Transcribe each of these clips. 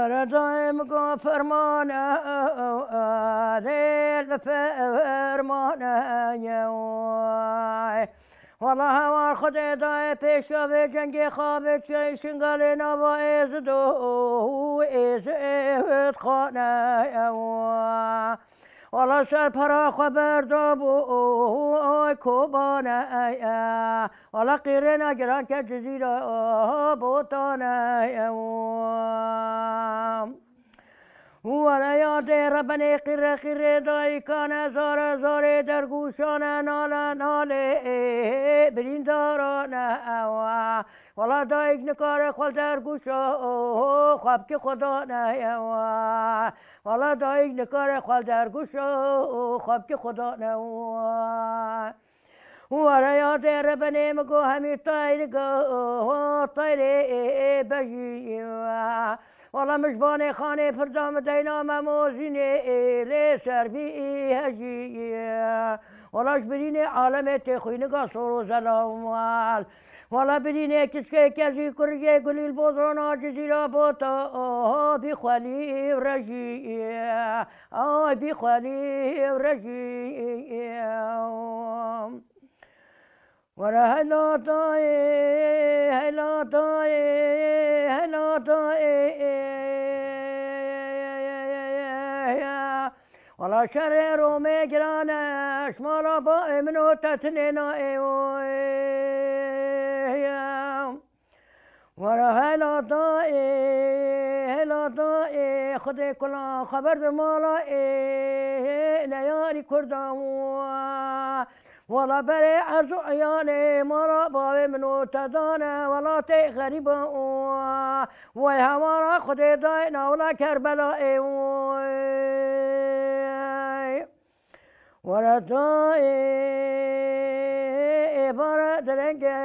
ولا دايم قو فرمانه ذيل فرمانه يواي والله هوار خدي داي پیشا به جنگی خواب چی شنگل نوا ازدو ازد خانه یواي والله شر پرا خبر دابو کوبانه والله قیرنا گران که جزیره بوتانه یواي ولا یاد ربنی قیر قیر دای کان زار زار در گوشان نال نال برین داران اوا ولا دایک نکار خال در گوشا خواب که خدا نه اوا ولا دایک نکار خال در گوشا خواب که خدا نه ولا یاد ربنی مگو همی طایر گو طایر بجی والله مجباني خاني فردام دينا مموزيني لي سربي هجي والله جبريني عالمي تخويني قصور وزلاموال والله بريني كسكي كزي كرجي قولي البوضرنا جزيرة بوتا بخوالي ورجي بخوالي ورجي ولا هلا طاي هلا طاي هلا طاي ولا شرير ومجرانا شمال باي منو تتنينا ولا هلا طاي هلا طاي خدي كل خبر مالا ليالي كردام ولا بري عزو عيالي مرا بابي منو تدانا ولا تي غريبا ويها مرا خدي داينا ولا كربلاء ولا داي برا درنجا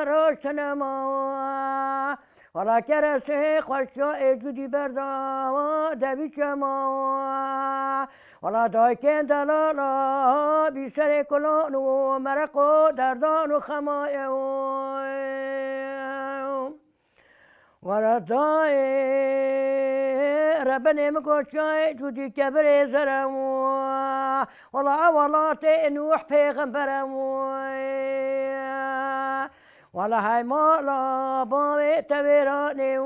روشنا ما ولا كرسي خشاء جدي بردا دبي شما ولا دايكين دلالا بيسر كلان ومرق ودردان وخمايا ولا داي ربنا مكوشاي جودي كبري زرم ولا تنوح پیغمبرم ولا هاي مالا بابي تبيراني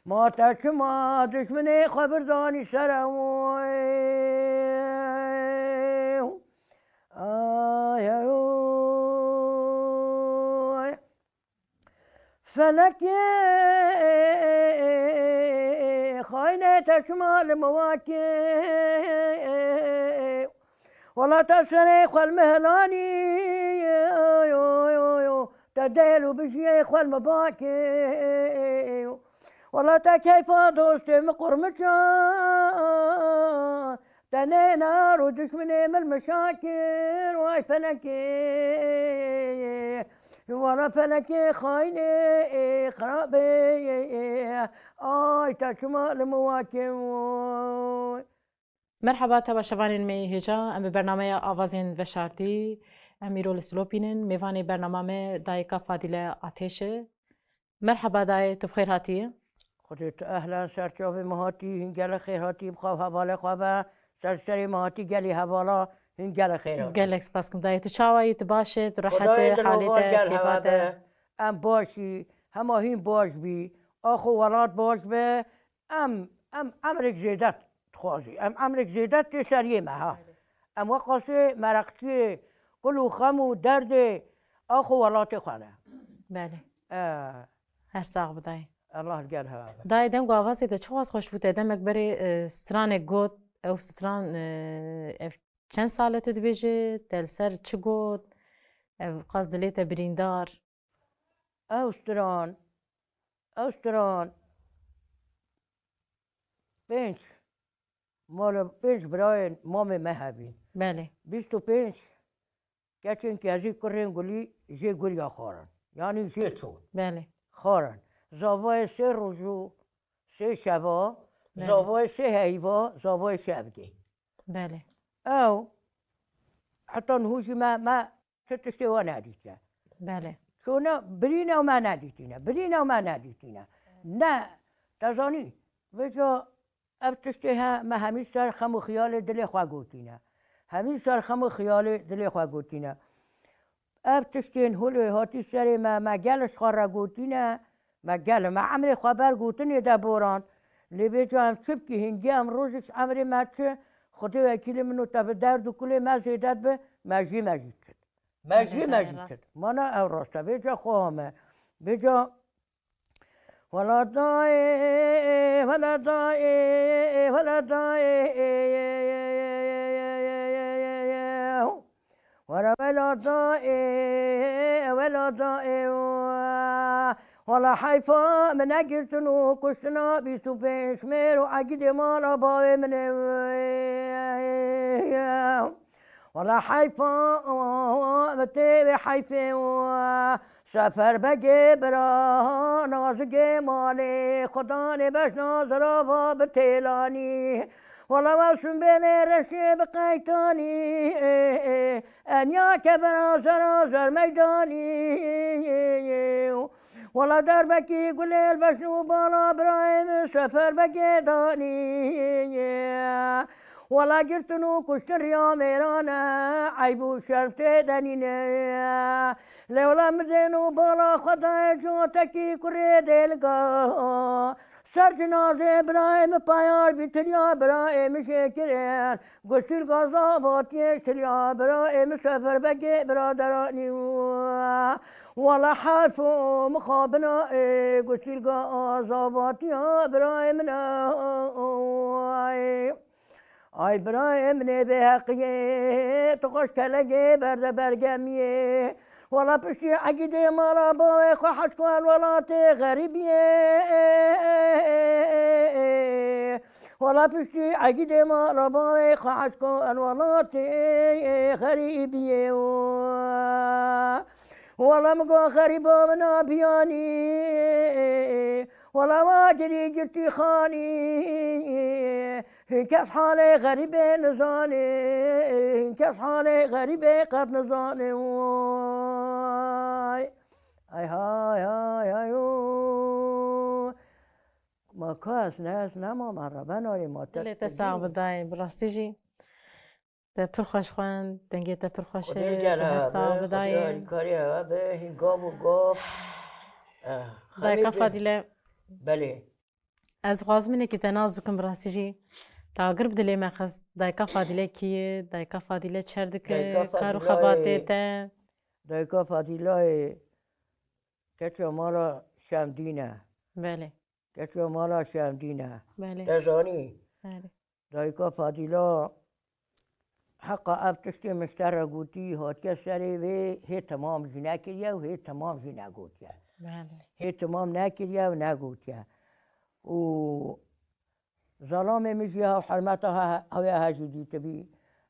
ما تشما دشمني خبرداني سرم فلك خاينة تشما المواكب ولا تشريخ المهلاني تديلوا بشيخ والمباكي ولا تكيف دوست مقرمشان تنينا ردش من المشاكل واي فلكي ولا فلكي خايني خرابي آي تشمال مواكب. مرحبا تبا شوانين مي هجا ام برنامه آوازين و شارتی امیرول سلوپینن میوانی برنامه دایکا فادیله آتشه. مرحبا دای تو بخیر هاتیه؟ خودت اهلا سرچاوی مهاتی هنگل خیر هاتی بخواه حواله خواه سرسری مهاتی گلی حوالا هنگل خیر هاتی گلک سپاس کم دای تو چاوایی تو باشه تو راحت حالیت کیفاته ام باشی همه هین باش بی آخو ولاد باش به ام امرک زیدت خوازی امرک زیدت که سریه مها ام وقاسه مرقچی قلو خمو درد آخو ولات خانه بله هر ساق بدای الله الگل ها دای دم گاوازی ده چواز خوش بوده دمک بری ستران گود او ستران چند ساله تو دبیجه دل سر چه گود قصد لیت بریندار او ستران پنج مال پنج برای مام مهبی بله 25 کچین که ازی کرن گلی جه گریا خورن یعنی جه چون بله خورن زاوای 3 روزو 3 شبا زاوای 3 هیوا زاوای شبگی بله او حتی نهوشی ما ستشتی و ندیده بله چون برینه و ما ندیدینه نه تزانی وجا ابتشته ما همین سر خم و خیال دل خواه گوتینه همین سر خم و خیال دل خواه گوتینه ابتشتین هلوی هاتی سر ما گلش خواه را گوتینه ما گل ما عمر خواه بر گوتینه ده بوران لبیجا هم چپ که هنگی هم روزش عمر ما چه خودی وکیل منو تا به درد و کل ما زیدت به مجی شد مجی شد مانا او راسته بیجا خواهمه بیجا ولا داي ولا داي ولا داي ولا داي ولا داي ولا حيفا من أجرتنو كشنا بيسوفين شمير وعقد مالا باوي من ولا حيفا متي حيفا سفر بگه برا نازگه مالی خدا نبش نازرا و بتیلانی ولا واسم بین رشی بقیتانی انیا که برا زر میدانی ولا در بکی گلیل بشنو بالا برایم سفر بگه دانی ولا جرتنو كشتر يا ميرانا عيبو شرط دنينا لولا مزينو بالا خدا جوتكي كري دلقا سر جنازه برايم پایار بیتریا برايم شکرین گشتر غزاباتی شریا برايم سفر بگه برادرانی ولا حرف مخابنا گشتر غزاباتی برايم آی برایم نبه حقیه تو خوش کلگه برده برگمیه ولا پشتی عقیده مالا باوی خواهش کن ولات غریبیه ولا پشتی عقیده مالا باوی خواهش کن ولات غریبیه ولا مگو غریبا منا بیانی ولا واجري جبتي خاني كاس حالي غريبة نزاني كاس حالي غريبة قد نزاني واي هاي هاي ما كاس ناس نما مربنا لي ما دلي تساعد داي براستيجي تا پر خوش خوان دنگی تا پر خوشه تا هر ساعت بدای کاری ها به هنگام و گاب دای کفا دیله بله از خوازمینه که تناز بکن براستیجی تا قرب دلی مخص دای کفا دیله کیه دای کفا دیله چردکه کارو خباته تا دای کفا دیله کچه مالا شمدینه بله کچه مالا شمدینه بله تزانی بله دای کفا دیله حقا ابتشتی مشتر گوتی هاتیا سری و هی تمام جنه کریه و هی تمام جنه گوتیه بله هی تمام نکریه و نگوتیه و ظلام میجیه و حرمتها هوی هجودی تبی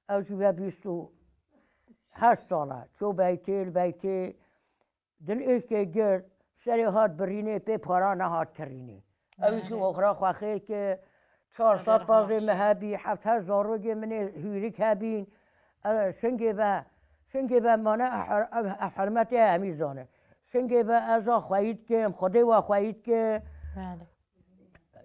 او جوه 28 ساله چو بیتی دل ایش که گرد سری هات برینه پی پارا نهات کرینه اویشو اخرا خواه خیر که 400 بازه مهبی 7000 روگه منه هیریک هبین شنگه با مانه حرمت همیزانه شنگه با ازا خواهید که خوده و خواهید که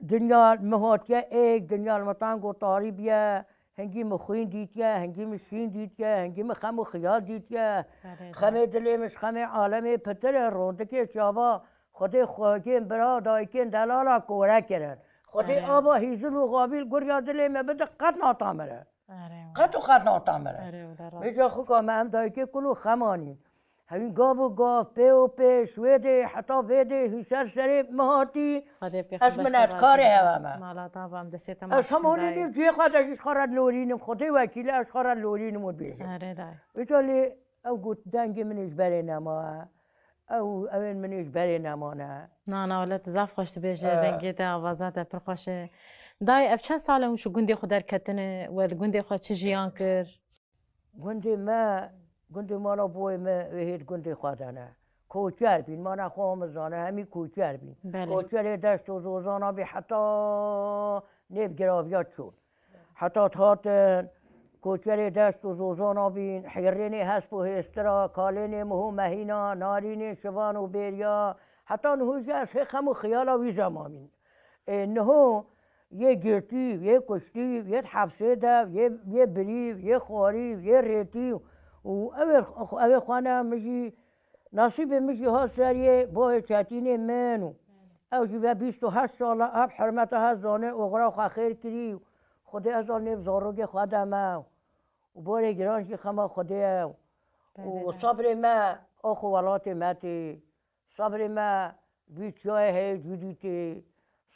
دنیا مهاتیه ایک دنیا المطانگ و طاریبیه هنگی مخوین دیتیه هنگی مشین دیتیه هنگی مخم و خیال دیتیه خم دلیمش خم عالم پتر رونده که شابا خود خواهیم برا دایکن دلالا کوره کرن خود آبا هیزل و غابیل گریا دلیم بده قد ناتامره قد ناتامره میجا خوکا هم دایکه کلو خمانی همین گاب و گاب پی شویده حتی ویده هیسر سری مهاتی از منت کاره همه مالا تابم دسته تماش از همونی دیم جوی خواهد ازش خارد لورینم خودی وکیله از خارد لورینمون بیشه آره دای بیتالی او گوت دنگی منش بره نما او اون منش بره نمانه نه ولت زاف خوشت بیشه دنگی تا آوازات پر خوشه دای اف چند ساله اون شو گندی خود در کتنه و گندی خود چه جیان کر گندی مالا بوی ما وحید گندی خودانه کوچر بین مانا خوام زانه همی کوچر بین کوچر دست و زوزانا بی حتی نیب گراویات شد حتی تاتن کوچر دست و زوزانا بین حیرینی هست و هسترا کالینی مهو مهینا نارینی شوان و بیریا حتی نهوزه از خم و خیالا وی زمامین نه یه گرتی یه کشتی یه حفصه یه بری یه خواری یه ریتی و اول خانه میشی نصیب میشی ها سریه با چتین منو او جیبه 28 ساله اب حرمت ها زانه اغرا خوا خیر کری خدا از آن نفزاروگ خودمه و بار گرانشی خما خدا و صبر ما آخو ولات متی صبر ما بیچای جدیتی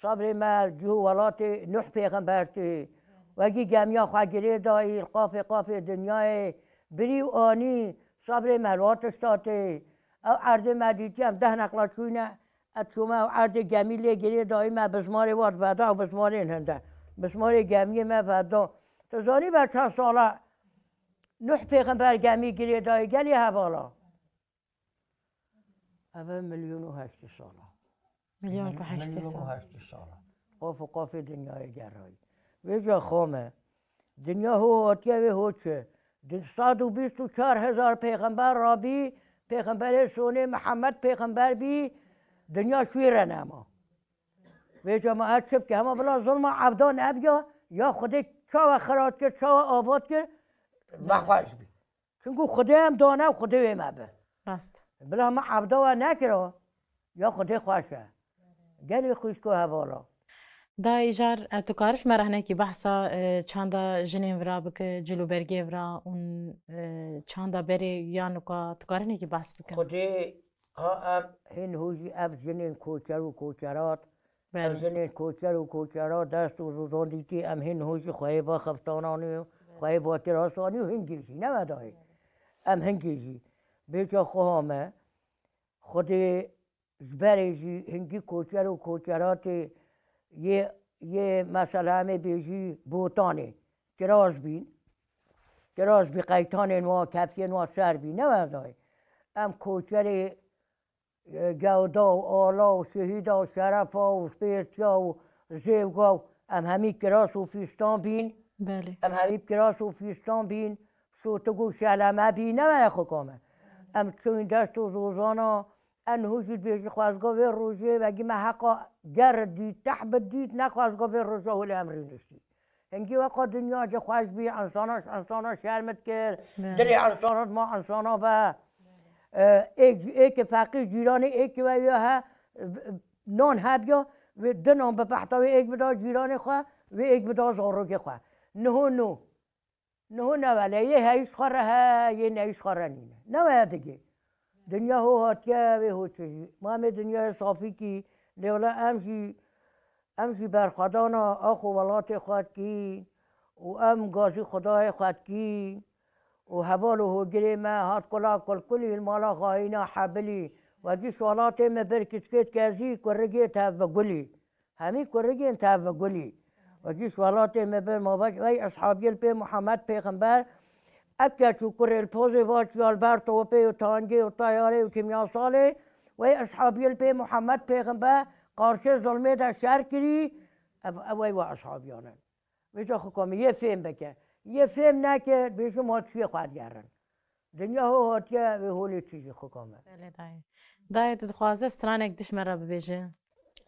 صبر ما جو ولات نوح پیغمبرتی و اگه گمیا خواگیره دایی قاف دنیای بری و آنی صبر ملواتش داتی او عرض مدیتی هم 10 نقلا چونه اتشومه و عرض گمیله گیره دایی ما بزمار واد ودا و بزمار این هنده بزمار گمی ما ودا تزانی بر چند ساله نوح پیغمبر گمی گیره دایی گلی حوالا اول 1,800,000 ساله 1,800,000 ساله قاف دنیای گرایی ویجا خومه دنیا هو آتیه و هوچه 124,000 پیغمبر رابی پیغمبر سونه محمد پیغمبر بی دنیا شویره نما ویجا ما اتشب که همه بلا ظلم عبدان ابیا یا خودی چاو خرات کرد چاو آباد کرد بخواش بی چونکو خودی هم دانه و خودی ویم ابه راست بلا ما عبدا و نکره یا خودی خوشه گلی خوش که حوالا دا ایجار تو کارش مرهنه کی بحثا چاندا جنین ورا بک جلو برگی ورا اون چاندا بری یانو کا تو کارنه کی بحث بکن خودی ها هین هوجی اف جنین کوچر و کوچرات اف جنین کوچر و کوچرات دست و روزان دیتی ام هین هوجی خواهی با خفتانانی و خواهی با تراسانی و هنگیجی نمدایی ام هنگیجی بیچا خواهمه خودی جبریجی هنگی کوچر و کوچرات یه مسئله همه بیجی بوتانه کراز بین قیتان نوا کفی نوا سر بین نمدای ام کوچر گودا و آلا و شهیدا و شرفا و سپیرتیا و زیوگا ام همی کراس و فیستان بین بله ام همی کراس و فیستان بین شوتگو شلمه بین نمده خوکامه ام چون دست و روزانا انهوشید بیشی خوازگاه و روزه و اگه محقا گردید تحبت دید نخوازگاه و روزه هولی امری نشید هنگی وقت دنیا جه خواهش بی انساناش شرمت کرد دلی انسانات ما انسانا و ایک فقیر جیرانی ایک و یا نان هبیا و دنان به پحتاوی ایک بدا جیرانی خواه و ایک بدا زاروگی خواه نه ولی یه هیش خوره ها یه نیش خوره نینه نه دیگه دنیا هو هاتیه و هو چیزی ما همه دنیا صافی کی لیولا امشی بر خدانا آخو ولات خواهد کی و ام گازی خدای خواهد کی و حوال و هوگری ما هات کلا کلی المالا خواهینا حبلی و جیش ولات ما برکسکت کازی کرگی تاب گلی همی کرگی تاب گلی و جیش ولات ما بر مباش وی اصحابی الپی محمد پیغمبر اکه چو کره الپوزی واچ و البرت و پی و تانگی و طیاره و کمیاساله و اصحابی الپی محمد پیغمبر قارشه ظلمه در شهر کری اوی و اصحابیانن بیشا خکامی یه فیلم بکن یه فیلم نکه بیشا ماتشوی خواهد گرن دنیا هو هاتیه و هولی چیزی خکامه بله دای تو خوازه سرانک دش مرا ببیجه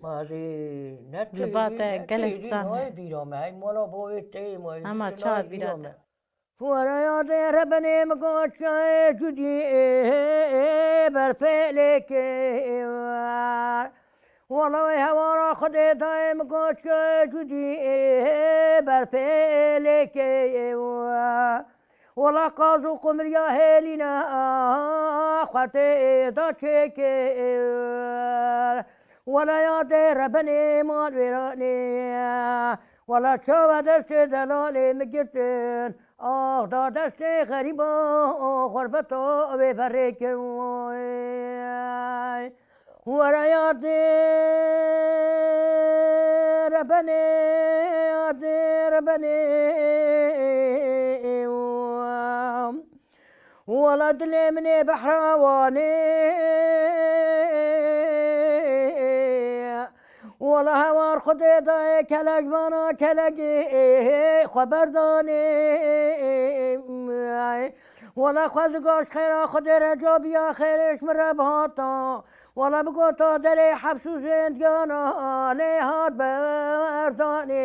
مازی لبات گل سرانه های بیرامه های مولا باوی تیم اما چاد بیراده فورياض ربني مقوشة جدي برفلك والله هوارا خدي دايم مقوشة جدي برفلك والله قازو قمر يا هيلينا خطي داشك ولا يا ربني مال ويراني ولا شو دست دلالي مجرتن آه دا دست غریبا غربتا بفرک ورا یاد ربني ولا دلي مني بحراواني ولا هوار خدي داي كلك بانا كلك خبرداني ولا خزقاش خيرا خدي رجاب يا خيرش مربهاتا ولا بگو تا در حبس و زندگان نهاد بردانی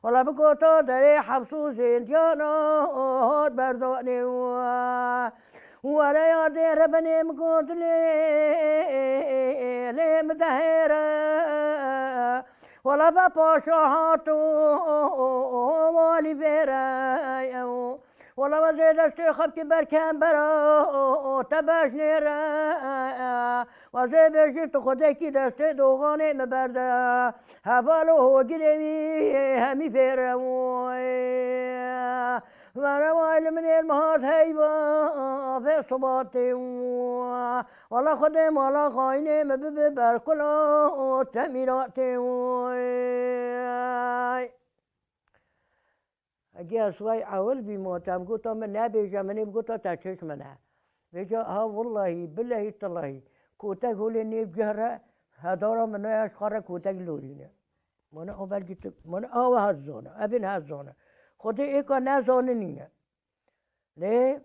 ولا بگو تا در حبس و زندگان نهاد بردانی ولا يا دير بني مقود لي مدهيرة ولا باشاهاتو والفيرا ولا وزيد الشيخ كبر كان برا تباش نيرا وزيد جبت خديكي دستي دوغاني مبردا هفالو هو قريبي همي فيرا وانا وايل من المهات هيبا في صباتي ولا خدم ولا خايني مببر كله تميراتي اجي اسوي اول بموتام قلت من نبي جمني قلت تشيش منها بيجا ها والله بالله تالله كوتا قولني بجهره هدارا من اشخار كوتا لورينا من اول جيت من او هالزونه ابن هالزونه خودی ایکا نزانه نینه ليه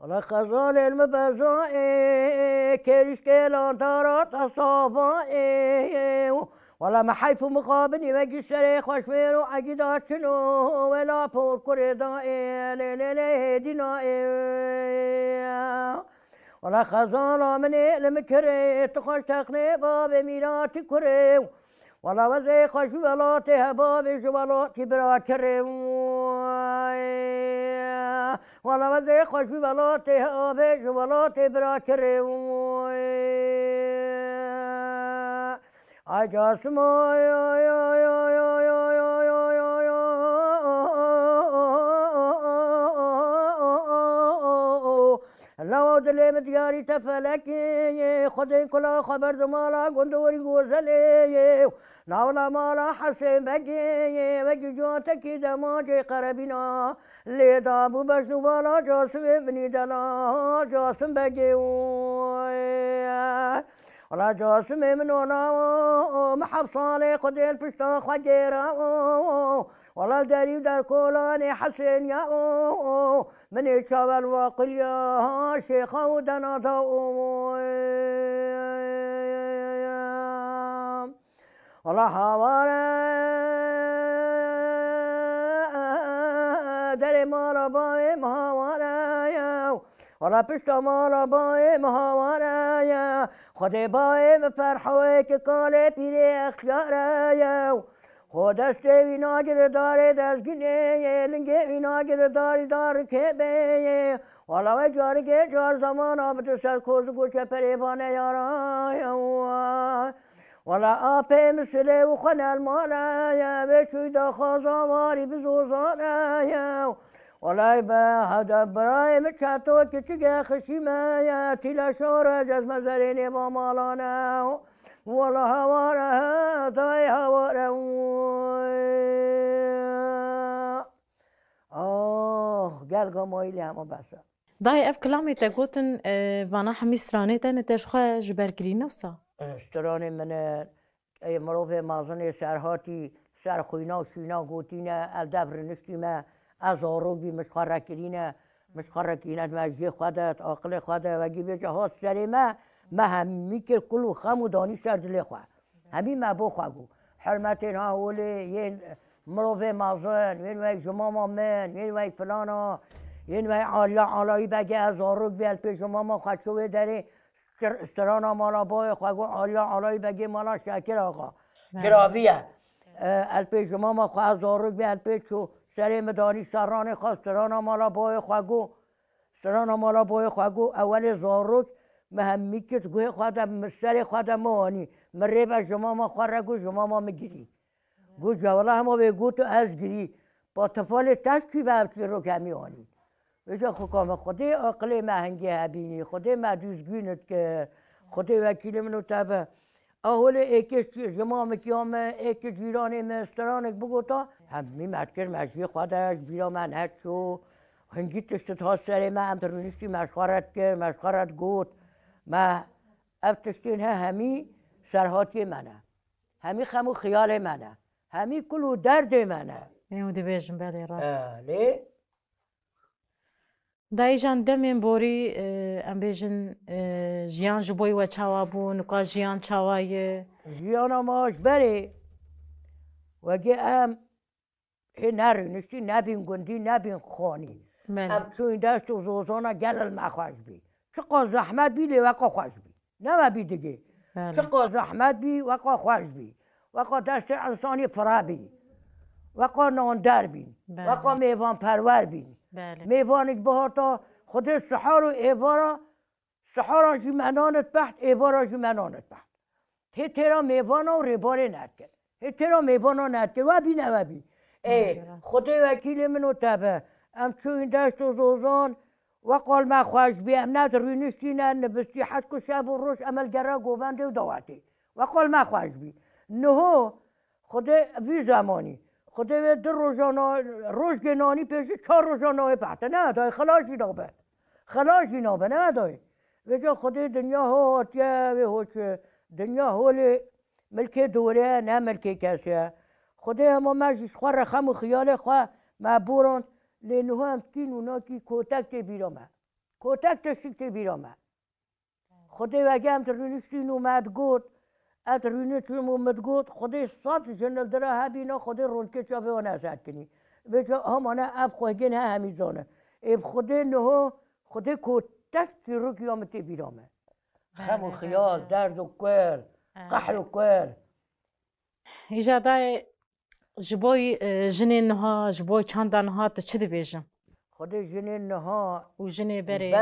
ولا خزال المبزائي كريش كيلان تارات الصافائي ولا محيف مقابني وجي الشريخ وشويرو عقيدات شنو ولا فور كريدائي ليلي دينائي ولا خزال مني المكري تخش تقني باب ميراتي كري ولا وزي خشولات هباب شوالات براكرم ولا وزي خشولات هباب شوالات براكرم أجاسم لو دلم دياري تفلكي خدين كلا خبر دمالا قندوري غوزلي ناولا مالا حسين بجي جوتك دماجي قربنا اللي دابو بشنو بالا جاسم ابني دلا جاسم بجي ولا جاسم منونا محب صالح خدين فشتا خجيرا ولا داري دار كولاني حسين يا من يشاور واقل يا شيخ ودنا ولا حوارا داري مالا باي مهاورا يا ولا بشتا مالا باي مهاورا يا خدي باي مفرحوك كالي بيري اختيارا يا خودش ویناگر داره دستگیره لنگه ویناگر داری که والا و جارگه جار زمان آبت سرکوز گوشه پریبانه یارا والا آپه مسله و خن المالا و چویده خوزاواری بزوزانه والا به هدف برای مچتو که چگه خشیمه تیلا شوره جزم زرینی با مالانه ولا هوارا تاي هوارا قال مايلي هم بس داي اف كلامي تقولن وانا حميسراني تن تشخه جبركري نفسا استراني من اي مروفه مازن سرهاتي سر خوينا وشينا قوتينا الدبر نشتيما ازارو بي مشخركرينا مجي خدت عقل خدت وجي بجهات سريما ما همی که کلو خم و دانی سر دل خواه همی ما بو خواهو حرمتین ها اولی یه مروفه مازن یه وی جماما من یه وی فلانا یه وی عالایی بگه از آروک بیل پیش جماما خواه شوه داره استرانا مالا بای خواهو عالایی بگه مالا شکر آقا گراویه الپیش جماما خواه از آروک بیل پیش شو سر مدانی سران خواه استرانا مالا بای خواهو اول زاروک مهمی که گوه خواهد مشتری خواهد موانی مره به شما ما خواه گو شما ما میگیری گو جوالا همه به گو تو از گیری با تفال تشکی و افتی رو کمی آنی بجا خوکام خودی عقل مهنگی هبینی خودی مدوزگینت که خودی وکیل منو تبه اول ایکش شما مکیام ایک جیرانی مسترانک بگو تا همی مدکر مشی خودش بیرا من هد شو هنگی تشتت ها سر من امترونیستی مشخارت گوت ما افتشتین همی سرهاتی منه همی خمو خیال منه همی کلو درد منه یهودی بیشم بله راست لی دای جان دمین بوری ام بیژن جیان جبوی و چاوا بو نکا جیان چاوایه جیانا ماش بری وگه ام نری نشتی نبین گندی نبین خانی بله ام چون دست و زوزانا گلل مخواش بی چقا زحمت بی لیوقا خوش بی نما بی دیگه بله چقا زحمت بی وقا خوش بی وقا دست انسانی فرا بی وقا ناندر بین بله. وقا میوان پرور بین بله میوانک بهاتا خود سحار و ایوارا سحارا جمنانت بحت ایوارا جمنانت بحت تیرا میوانا و ریباره نکن تیرا میوانا نکن و بی نو بی ای خود وکیل منو تبه ام چون دست و زوزان وقال ما خوش بی ام ندر رینشتی نه نبستی حد که شب و روش عمل گره گوبنده و دواتی وقال ما خوش بی نهو خود وی زمانی خود در روز گنانی پیشی 4 روزانه پحته نه دای خلاشی نابه خلاشی نابه نه دای وجا خود دنیا هو هاتیه و هوچ دنیا هول ملک دوره نه ملک کسیه خود همه مجلس خواه رخم و خیال خواه معبوران لینو هم کین اونا کی کوتک تی بیرامه کوتک تشک تی بیرامه خود وگه هم ترینشتین اومد گود اترینشتین اومد گود خود سات جنل داره هبینا خود رونکه چاوه و نزد کنی بچه همانه اب خوهگین همیزانه اب خود نهو خود کوتک تی رو قیامتی بیرامه خم و خیال درد و کل قحل و کل ایجا دای جبوی جنین ها جبوی چندان ها تو چی دی بیجم خود جنین نها و جنی بری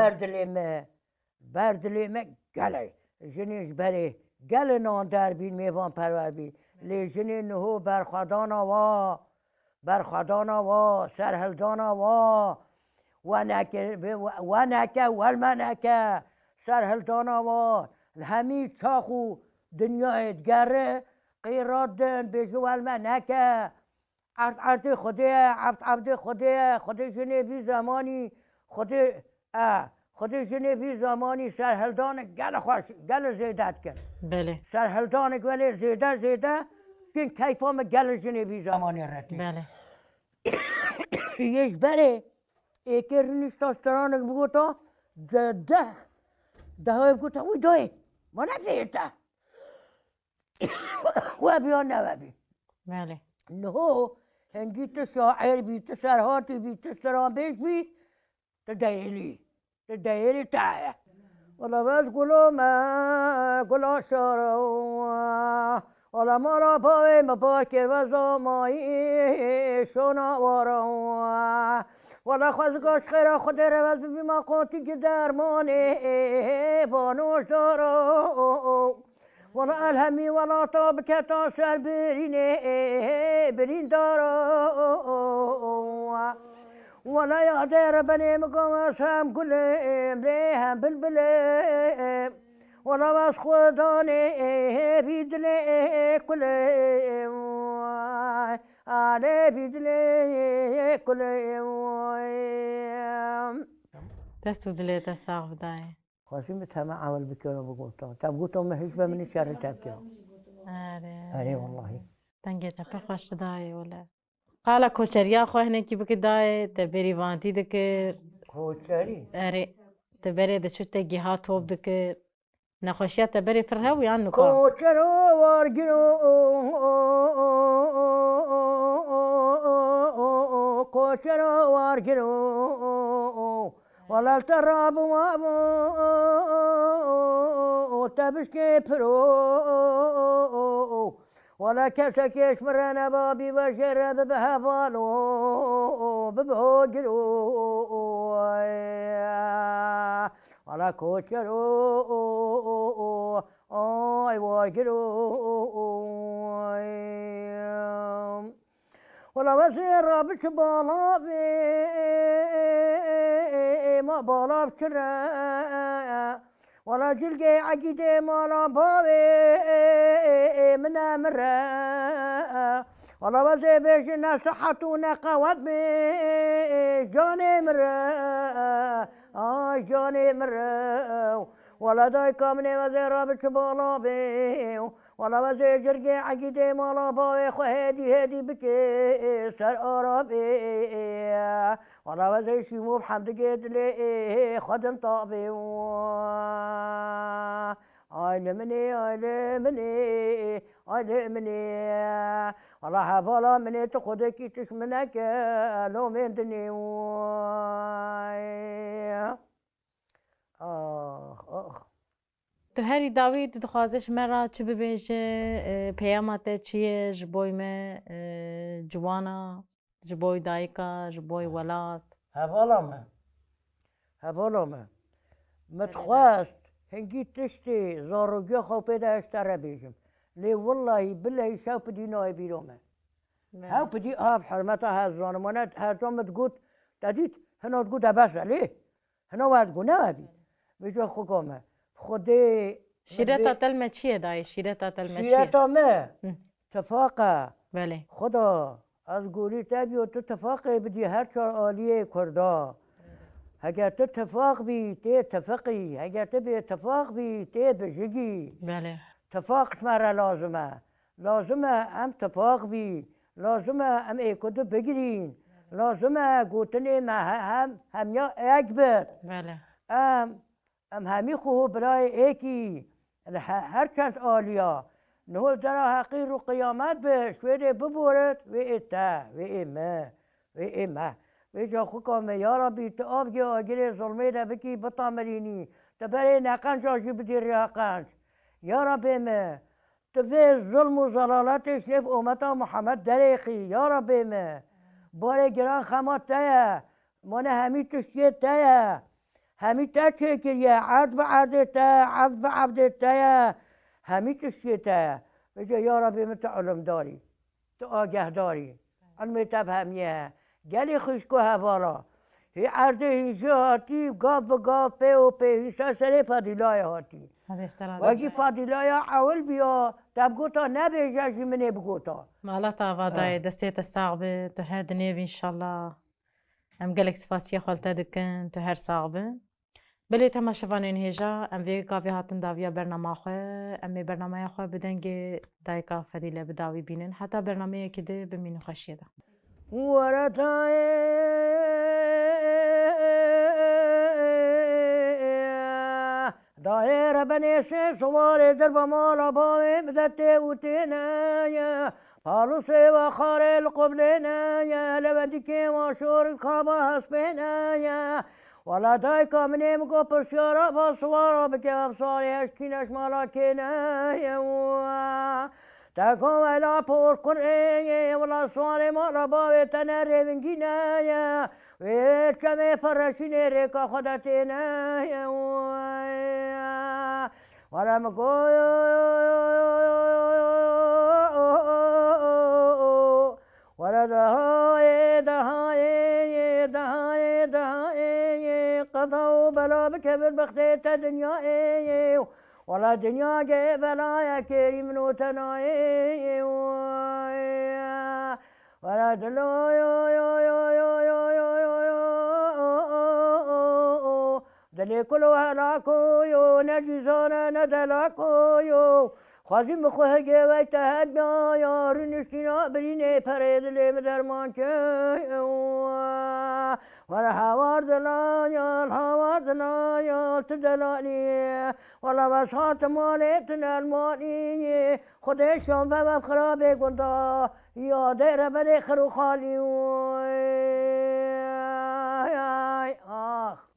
بردلیمه گله جنیش بری گله نان در بین میوان پرور بین لی جنین نهو برخدانا وا سرهلدانا وا ونکه والمنکه سرهلدانا وا همی چاخو دنیای گره قیرادن بیجو والمنکه عرض خود جنوی زمانی خود جنوی زمانی سرهلدان گل خوش گل زیدت کن بله سرهلدان ولی زیده کن کیفام گل جنوی زمانی رتی بله یک بره ایکر نیستاسترانک بگوتا ده های بگوتا وی دوی ما نفیرتا و بیان نوابی بله نهو هنگیت شاعر بی تسرهاتی بی تسرانبیش بی تدایری تایه ولا بس گلا شارو ولا مرا پای مبارکر و زامایی شونا وارو ولا خزگاش خیره خود روز بی مقاتی که درمانه بانو شارو ولا الهمی ولا طابك تاسر برين دارو ولا يقدر بني مقام سام كلهم ليهم بالبلهم ولا بس خداني في دلي كلهم علي في دلي كلهم دستو دلی دست آقا دای خواستیم به تمام عمل بکنم بگوتم تب گوتم هیچ به منی شر تبکیم آره والله تنگه تا خوش دای ولا قالا کوچریا خو هنه کی بک دای ته بری وانتی دک کوچری اره ته بری د چوت گیها توب دک نخوشیت ته بری پر هو یان نکو کوچرو وارگیرو کوچرو وارگیرو ولا التراب وابو تبشكي برو ولا كشك يشمرنا بابي وشرب بهفالو ببهوجرو ولا كوشرو اي واجرو ولا وزير رابك بالا ما بالا بشرا ولا جلقي عقيدة مالا باوي من امرا ولا وزي بيش الناس صحتونا قوات جاني مرا جاني مرا ولا دای کامنه وزیر بچه بالا بیو ولا وزیر جرگی عقیده مالا باوی خو هدی بکی سر آرا بی ولا وزیر شیمو بحمد قدلی خدم طابی علمني والله حفظة مني تخدك تشمنك لو من دني تو هری داوید دخوازش مرا چه ببیشه پیامت چیه جبوی me جوانا جبوی دایکا جبوی ولاد حفظة ما متخواست هنگی تشتی زاروگی خوبه ده اشتره بیشم لی والله بالله شاف دي ناي بيرومه هاو بدي حرمتها هالظالمانات هالظلم تقول تديت هنا تقول بس عليه هنا واحد تقول نابي بيجوا حكومة خدي شيرتا تلمة چیه دای شیرتا تلمة چیه شيرتا ما تفاقة بله خدا از قولي تابي وتتفاقي بدي هرشار آلية كردا هجا تتفاق بي تتفقي هجا تبي اتفاق بي بجيجي بله اتفاق مرة لازمه ام اتفاق بي لازمه ام اي كده بجرين لازمه قوتني ما هم يا اكبر بله ام همي خو براي ايكي هر كانت آلية نقول ترى حقير وقيامات بشوية ببورت وإما ويجا خوكم يا ربي تأبجي أجري ظلمي ده بكي بطامريني تبري نقنش أجي بدير يقنش يا ربي ما تفي ظلم وزلالات شرف أمتا محمد دريقي يا ربي ما باري جران خمات تايا مانا همي تشكيت تايا همي تشكيت يا عبد بعبد تايا عبد بعبد تايا همي تشكيت تايا بيجا يا ربي ما تعلم داري تآجه داري علمي تفهميها جالي خشكو هفارا هي عرضه هي هاتي قاف بقاف بيو بي هي ساسري فادلايا هاتي واجي فادلايا عول بيا تبقوتا نبي جاجي مني بقوتا مالتا فاداي دستيت الصعبة تهاد نيبي إن شاء الله أم قالك سفاسية خالتا دكن تهر صعبة بلي تما شفانين هيجا أم في قافي هاتن داويا برنامج خواه أمي برنامج خواه بدنجي دايكا فديلة بداوي بينن حتى برنامج كده بمينو خشية ده ورتاي داير بنيشي صواري درب مالا باوي بدتي وتينا فالوسي وخاري القبلنا يا لبدكي وشور الخابة هسبنا ولا دايكا مني مقوب الشارع فالصوارا بكي أبصاري هشكيناش مالاكينا يا تاكو ولا بور قرية ولا صواري مرة باوي تناري من جنايا ويتكمي فرشيني ريكا خدتنا يا ولا مقوي ولا دهاي قضوا بلا بكبر بختيت دنيا ولا دنيا جاي بلا يا كريم نوتناي ولا دلو دلي كل هلاكو يو نجزانا ندلاكو يو خازم بخوه جوي تهدنا يا رنشنا بريني فريد لي مدرمان ولا حوارنا يا تدلاني ولا بساط مالتنا المالي خدش يوم فما خرابي قنطا يا دير بني خرو خالي آخ